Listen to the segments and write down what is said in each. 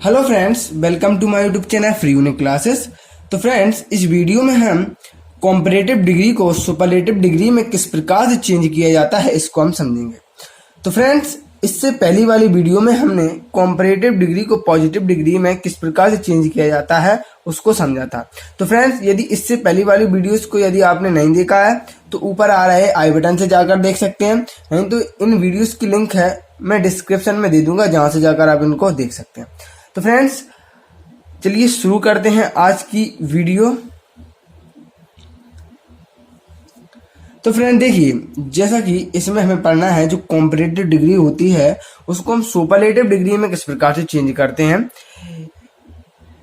Hello friends, welcome to my YouTube channel free unique classes. तो friends, इस video में हम कॉम्परेटिव डिग्री को सुपरलेटिव डिग्री में किस प्रकार से चेंज किया जाता है इसको हम समझेंगे। तो फ्रेंड्स, इससे पहली वाली वीडियो में हमने कॉम्परेटिव डिग्री को पॉजिटिव डिग्री में किस प्रकार से चेंज किया जाता है उसको समझा था। तो फ्रेंड्स, यदि इससे पहली वाली वीडियोस को यदि आपने नहीं देखा है तो ऊपर आ रहे आई बटन से जाकर देख सकते हैं, नहीं तो इन वीडियोस की लिंक है मैं डिस्क्रिप्शन में दे दूंगा, जहां से जाकर आप इनको देख सकते हैं। तो फ्रेंड्स, चलिए शुरू करते हैं आज की वीडियो। तो फ्रेंड देखिए, जैसा कि इसमें हमें पढ़ना है जो कॉम्परेटिव डिग्री होती है उसको हम सुपरलेटिव डिग्री में किस प्रकार से चेंज करते हैं।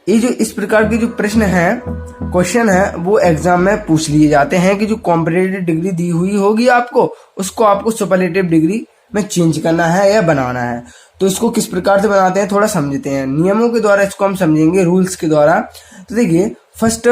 ये जो इस प्रकार के जो प्रश्न है, क्वेश्चन है, वो एग्जाम में पूछ लिए जाते हैं कि जो कॉम्परेटिव डिग्री दी हुई होगी आपको, उसको आपको सुपरलेटिव डिग्री में चेंज करना है या बनाना है। तो इसको किस प्रकार से बनाते हैं थोड़ा समझते हैं। नियमों के द्वारा इसको हम समझेंगे, रूल्स के द्वारा। तो देखिए, फर्स्ट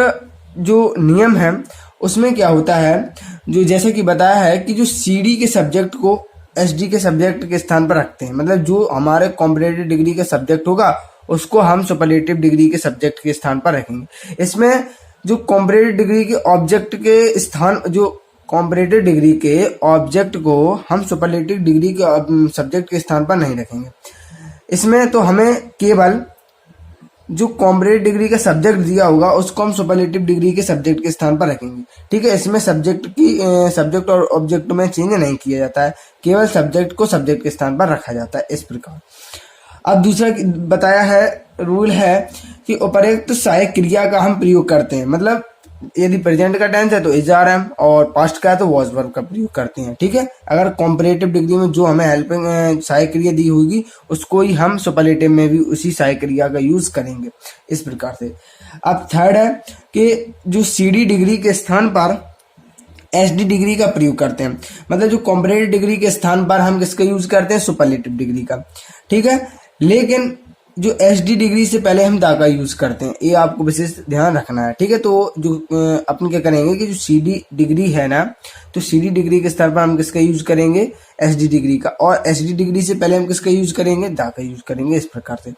जो नियम है उसमें क्या होता है, जो जैसे कि बताया है कि जो सीडी के सब्जेक्ट को एसडी के सब्जेक्ट के स्थान पर रखते हैं, मतलब जो हमारे कॉम्परेटिव डिग्री का सब्जेक्ट होगा उसको हम सुपरलेटिव डिग्री के सब्जेक्ट के स्थान पर रखेंगे। इसमें जो कॉम्परेटिव डिग्री के ऑब्जेक्ट के स्थान, जो कॉम्परेटिव डिग्री के ऑब्जेक्ट को हम सुपरलेटिव डिग्री के सब्जेक्ट के स्थान पर नहीं रखेंगे। इसमें तो हमें केवल जो कॉम्परेटिव डिग्री का सब्जेक्ट दिया होगा उसको हम सुपरलेटिव डिग्री के सब्जेक्ट के स्थान पर रखेंगे। ठीक है, इसमें सब्जेक्ट और ऑब्जेक्ट में चेंज नहीं किया जाता है, केवल सब्जेक्ट को सब्जेक्ट के स्थान पर रखा जाता है, इस प्रकार। अब दूसरा बताया है, रूल है कि उपरोक्त सहायक क्रिया का हम प्रयोग करते हैं। मतलब यदि प्रेजेंट का टेंस है तो इज आर एम, और पास्ट का है तो वॉज वर्ब का प्रयोग करते हैं। ठीक है, अगर कॉम्परेटिव डिग्री में जो हमें हेल्पिंग सहायक क्रिया दी होगी उसको ही हम सुपरलेटिव में भी उसी सहायक क्रिया का यूज करेंगे, इस प्रकार से। अब थर्ड है कि जो सीडी डिग्री के स्थान पर एसडी डिग्री का प्रयोग करते हैं। मतलब जो कॉम्परेटिव डिग्री के स्थान पर हम किसका यूज करते हैं, सुपरलेटिव डिग्री का। ठीक है, लेकिन जो एसडी डिग्री से पहले हम दा का यूज करते हैं, ये आपको विशेष ध्यान रखना है। ठीक है, तो जो अपन क्या करेंगे कि जो सीडी डिग्री है ना, तो सीडी डिग्री के स्तर पर हम किसका यूज करेंगे, एसडी डिग्री का, और एसडी डिग्री से पहले हम किसका यूज करेंगे, दा का यूज करेंगे, इस प्रकार से।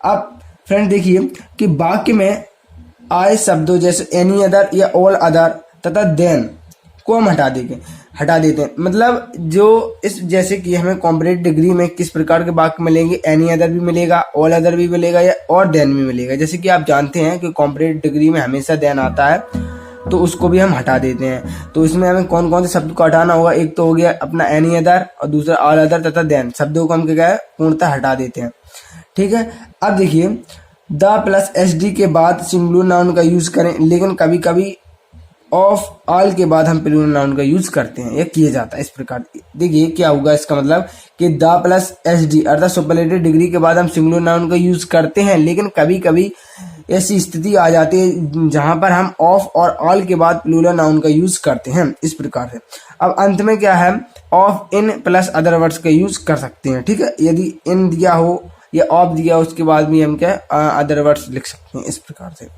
अब फ्रेंड देखिए कि वाक्य में आए शब्दों जैसे एनी अदर या ऑल अदर तथा देन को हम हटा देते हैं। मतलब जो इस जैसे कि हमें कॉम्परेटिव डिग्री में किस प्रकार के वाक्य मिलेंगे, एनी अदर भी मिलेगा, ऑल अदर भी मिलेगा, या और देन भी मिलेगा। जैसे कि आप जानते हैं कि कॉम्परेटिव डिग्री में हमेशा देन आता है, तो उसको भी हम हटा देते हैं। तो इसमें हमें कौन कौन से शब्द को हटाना होगा, एक तो हो गया अपना एनी अदर, और दूसरा ऑल अदर तथा देन शब्दों को हम क्या है, पूर्णतः हटा देते हैं। ठीक है, अब देखिए, द प्लस एसडी के बाद सिंगुलर नाउन का यूज करें, लेकिन कभी कभी ऑफ ऑल के बाद हम प्लूरल नाउन का यूज करते हैं, यह किया जाता है, इस प्रकार। देखिए क्या होगा इसका मतलब कि द प्लस एस डी अर्थात सुपरलेटिव डिग्री के बाद हम सिंगुलर नाउन का यूज करते हैं, लेकिन कभी कभी ऐसी स्थिति आ जाती है जहां पर हम ऑफ और ऑल के बाद प्लूरल नाउन का यूज करते हैं, इस प्रकार से। अब अंत में क्या है, of in plus other words का यूज कर सकते हैं। ठीक है, यदि इन दिया हो या ऑफ दिया हो उसके बाद भी हम क्या अदर वर्ड्स लिख सकते हैं, इस प्रकार से।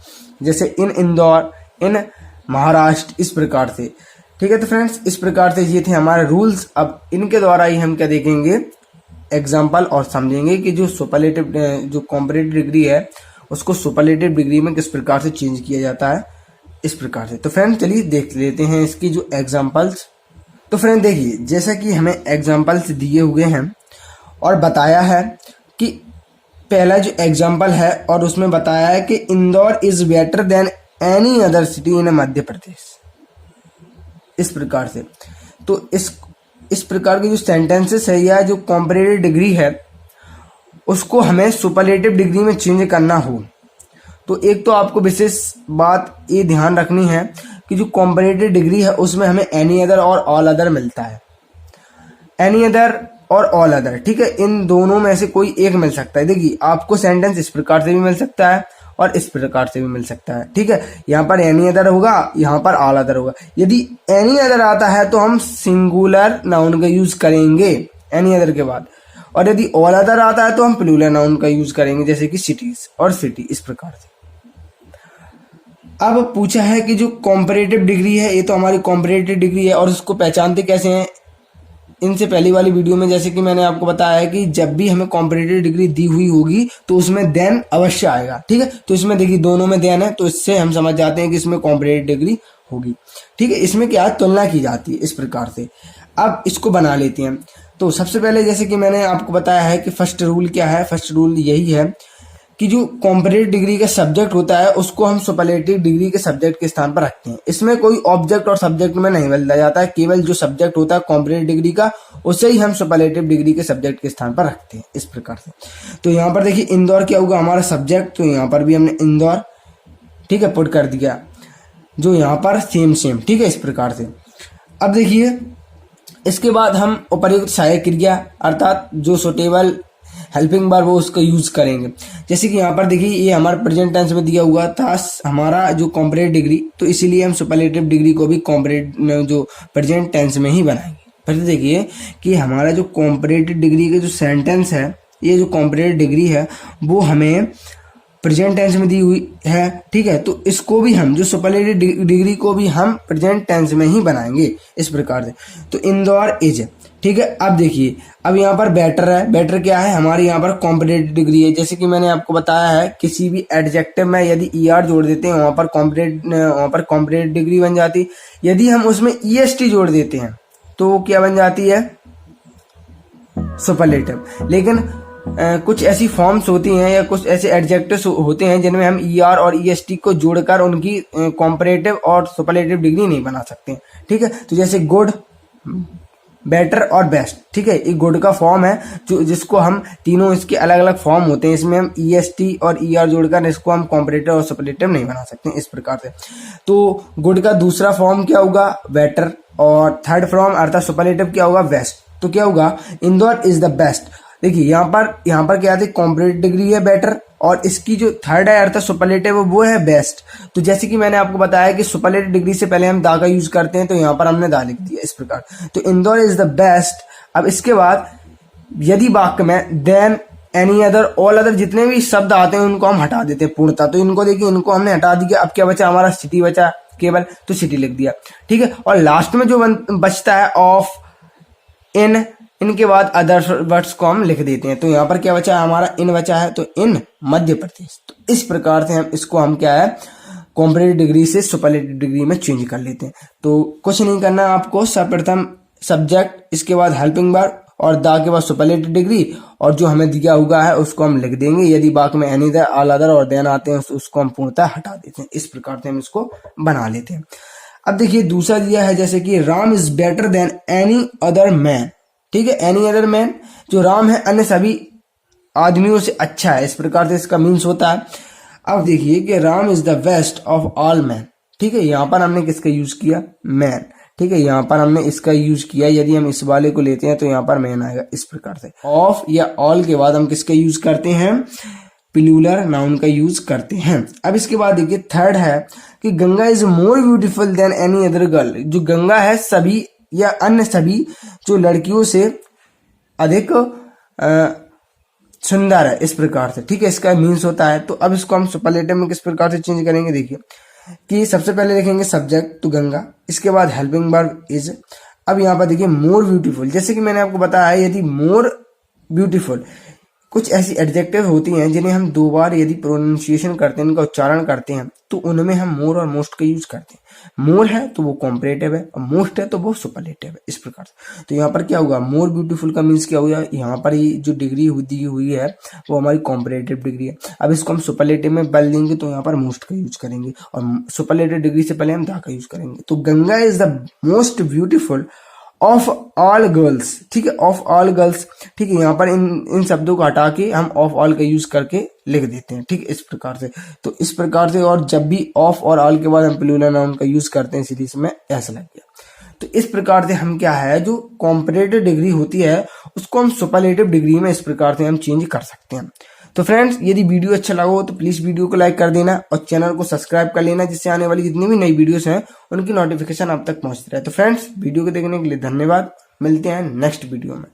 जैसे इन इंदौर, इन महाराष्ट्र, इस प्रकार से। ठीक है, तो फ्रेंड्स, इस प्रकार से ये थे हमारे रूल्स। अब इनके द्वारा ही हम क्या देखेंगे, एग्जाम्पल, और समझेंगे कि जो सुपरलेटिव जो कॉम्परेटिव डिग्री है उसको सुपरलेटिव डिग्री में किस प्रकार से चेंज किया जाता है, इस प्रकार से। तो फ्रेंड चलिए देख लेते हैं इसकी जो एग्जाम्पल्स। तो फ्रेंड देखिए, जैसा कि हमें एग्जाम्पल्स दिए हुए हैं और बताया है कि पहला जो एग्जाम्पल है और उसमें बताया है कि Indore is better than any other city in Madhya Pradesh, इस प्रकार से। तो इस प्रकार के जो सेंटेंसेस है या जो कॉम्परेटिव डिग्री है उसको हमें सुपरलेटिव डिग्री में चेंज करना हो तो एक तो आपको विशेष बात ये ध्यान रखनी है कि जो कॉम्परेटिव डिग्री है उसमें हमें एनी अदर और ऑल अदर मिलता है। एनी अदर और ऑल अदर, ठीक है, इन दोनों में से कोई एक मिल सकता है। देखिए, आपको सेंटेंस इस प्रकार से भी मिल सकता है और इस प्रकार से भी मिल सकता है। ठीक है, यहाँ पर एनी अदर होगा, यहाँ पर ऑल अदर होगा। यदि एनी अदर आता है तो हम सिंगुलर नाउन का यूज करेंगे एनी अदर के बाद, और यदि ऑल अदर आता है तो हम प्लूरल नाउन का यूज करेंगे, जैसे कि सिटीज और सिटी, इस प्रकार से। अब पूछा है कि जो कॉम्परेटिव डिग्री है, ये तो हमारी कॉम्परेटिव डिग्री है और उसको पहचानते कैसे हैं, इनसे पहली वाली वीडियो में जैसे कि मैंने आपको बताया है कि जब भी हमें कॉम्पिटिटिव डिग्री दी हुई होगी तो उसमें देन अवश्य आएगा, ठीक है। तो इसमें देखिए दोनों में देन है, तो इससे हम समझ जाते हैं कि इसमें कॉम्पिटिटिव डिग्री होगी, ठीक है। इसमें क्या तुलना की जाती है इस प्रकार से। अब इसको बना लेते हैं। तो सबसे पहले जैसे कि मैंने आपको बताया है कि फर्स्ट रूल क्या है। फर्स्ट रूल यही है कि जो कॉम्पिटिटिव डिग्री का सब्जेक्ट होता है उसको हम सुपरलेटिव डिग्री के सब्जेक्ट के स्थान पर रखते हैं। इसमें कोई ऑब्जेक्ट और सब्जेक्ट में नहीं बदला जाता है, केवल जो सब्जेक्ट होता है कॉम्पिटिटिव डिग्री का उसे ही हम सुपरलेटिव डिग्री के सब्जेक्ट के स्थान पर रखते हैं इस प्रकार से। तो यहाँ पर देखिए इंदौर क्या होगा हमारा सब्जेक्ट, तो यहाँ पर भी हमने इंदौर, ठीक है, पुट कर दिया, जो यहाँ पर सेम, ठीक है, इस प्रकार से। अब देखिए इसके बाद हम उपर्युक्त सहायक क्रिया अर्थात जो सुटेबल हेल्पिंग वर्ब वो उसका यूज करेंगे। जैसे कि यहाँ पर देखिए ये हमारा प्रेजेंट टेंस में दिया हुआ था हमारा जो कॉम्पिटिटिव डिग्री, तो इसीलिए हम सुपरलेटिव डिग्री को भी कॉम्पिटिटिव जो प्रेजेंट टेंस में ही बनाएंगे। फिर देखिए कि हमारा जो कॉम्पिटिटिव डिग्री के जो सेंटेंस है, ये जो कॉम्पिटिटिव डिग्री है वो हमें प्रेजेंट टेंस में दी हुई है, ठीक है। तो इसको भी हम जो सुपरलेटिव डिग्री को भी हम प्रेजेंट टेंस में ही बनाएंगे इस प्रकार से। तो इंदौर इज, ठीक है। अब देखिए अब यहाँ पर बेटर है, बेटर क्या है हमारी यहाँ पर कॉम्पिटिटिव डिग्री है। जैसे कि मैंने आपको बताया है किसी भी एडजेक्टिव में यदि ईआर जोड़ देते हैं वहां पर कॉम्पिटिटिव डिग्री बन जाती। यदि हम उसमें ईएसटी जोड़ देते हैं तो क्या बन जाती है, सुपरलेटिव। लेकिन कुछ ऐसी फॉर्म्स होती हैं या कुछ ऐसे एडजेक्टिव्स होते हैं जिनमें हम ईआर और ईएसटी को जोड़कर उनकी कॉम्परेटिव और सुपरलेटिव डिग्री नहीं बना सकते, ठीक है। तो जैसे गुड, बेटर और बेस्ट, ठीक है, ये गुड का फॉर्म है जो जिसको हम तीनों इसके अलग अलग फॉर्म होते हैं, इसमें हम ईएसटी और ईआर जोड़कर इसको हम कॉम्परेटिव और सुपरलेटिव नहीं बना सकते इस प्रकार से। तो गुड का दूसरा फॉर्म क्या होगा, बेटर, और थर्ड फॉर्म अर्थात सुपरलेटिव क्या होगा, बेस्ट। तो क्या होगा, इंदौर इज द बेस्ट। देखिए यहाँ पर क्या है, कॉम्पिटिटिव डिग्री है बेटर और इसकी जो थर्ड है अर्थात सुपरलेटिव वो है बेस्ट। तो जैसे कि मैंने आपको बताया कि सुपरलेटिव डिग्री से पहले हम दा का यूज करते हैं, तो यहाँ पर हमने दा लिख दिया इस प्रकार। तो इंदौर इज द बेस्ट। अब इसके बाद यदि वाक्य में than, any other, all other जितने भी शब्द आते हैं उनको हम हटा देते हैं पूर्णतः। तो इनको देखिए इनको हमने हटा दिया। अब क्या बचा हमारा, सिटी बचा केवल, तो सिटी लिख दिया, ठीक है। और लास्ट में जो बचता है ऑफ, इन, इनके बाद अदर वर्ड्स को हम लिख देते हैं। तो यहाँ पर क्या बचा है हमारा, इन बचा है, तो इन मध्य प्रदेश। तो इस प्रकार से हम क्या है कॉम्पिटिटिव डिग्री से सुपरलेटिव डिग्री में चेंज कर लेते हैं। तो कुछ नहीं करना आपको, सर्वप्रथम सब्जेक्ट, इसके बाद हेल्पिंग वर्ब और दा के बाद सुपरलेटिव डिग्री, और जो हमें दिया हुआ है उसको हम लिख देंगे। यदि वाक्य में एनी अदर, ऑल अदर और देन आते हैं उसको हम पूर्णतः हटा देते हैं। इस प्रकार से हम इसको बना लेते हैं। अब देखिए दूसरा दिया है जैसे कि Ram is better than any other man, ठीक है। एनी अदर मैन, जो राम है अन्य सभी आदमियों से अच्छा है, इस प्रकार से इसका मीन्स होता है। अब देखिए कि Ram is the best of all man, ठीक है। यहाँ पर हमने किसका यूज किया, मैन, ठीक है। यहाँ पर हमने इसका यूज किया। यदि हम इस वाले को लेते हैं तो यहाँ पर मैन आएगा इस प्रकार से। ऑफ या ऑल के बाद हम किसका यूज करते हैं, प्लूरल नाउन का यूज करते हैं। अब इसके बाद देखिए थर्ड है कि Ganga is more beautiful then any other girl. जो गंगा है सभी या अन्य सभी जो लड़कियों से अधिक सुंदर है, इस प्रकार से, ठीक है। इसका मीन्स होता है। तो अब इसको हम सुपरलेटिव में किस प्रकार से चेंज करेंगे, देखिए कि सबसे पहले लिखेंगे सब्जेक्ट, तो गंगा, इसके बाद हेल्पिंग वर्ब इज। अब यहाँ पर देखिए मोर ब्यूटीफुल, जैसे कि मैंने आपको बताया यदि मोर ब्यूटीफुल, कुछ ऐसी एडजेक्टिव होती हैं जिन्हें हम दो बार यदि प्रोनाउंसिएशन करते हैं, इनका उच्चारण करते हैं, तो उनमें हम मोर और मोस्ट का यूज करते हैं। मोर है तो वो कॉम्परेटिव है और मोस्ट है तो वो सुपरलेटिव है, इस प्रकार से। तो यहाँ पर क्या होगा, मोर ब्यूटीफुल का मीन्स क्या होगा, यहाँ पर ये जो डिग्री दी हुई है वो हमारी कॉम्परेटिव डिग्री है। अब इसको हम सुपरलेटिव में बदल देंगे तो यहाँ पर मोस्ट का यूज करेंगे और सुपरलेटिव डिग्री से पहले हम दा का यूज करेंगे। तो Ganga is the most beautiful of all girls, ठीक है, ऑफ ऑल गर्ल्स, ठीक है। यहाँ पर इन शब्दों को हटा के हम ऑफ ऑल का यूज करके लिख देते हैं, ठीक, इस प्रकार से। तो इस प्रकार से, और जब भी ऑफ और ऑल के बाद हम प्लूरल नाउन का यूज करते हैं, इसीलिए इसमें ऐसा लग गया। तो इस प्रकार से हम क्या है, जो कॉम्परेटिव डिग्री होती है उसको हम सुपरलेटिव डिग्री में इस प्रकार से हम चेंज कर सकते हैं। तो फ्रेंड्स यदि वीडियो अच्छा लगा हो तो प्लीज वीडियो को लाइक कर देना और चैनल को सब्सक्राइब कर लेना, जिससे आने वाली जितनी भी नई वीडियोस हैं उनकी नोटिफिकेशन आप तक पहुंचती रहे। तो फ्रेंड्स वीडियो को देखने के लिए धन्यवाद, मिलते हैं नेक्स्ट वीडियो में।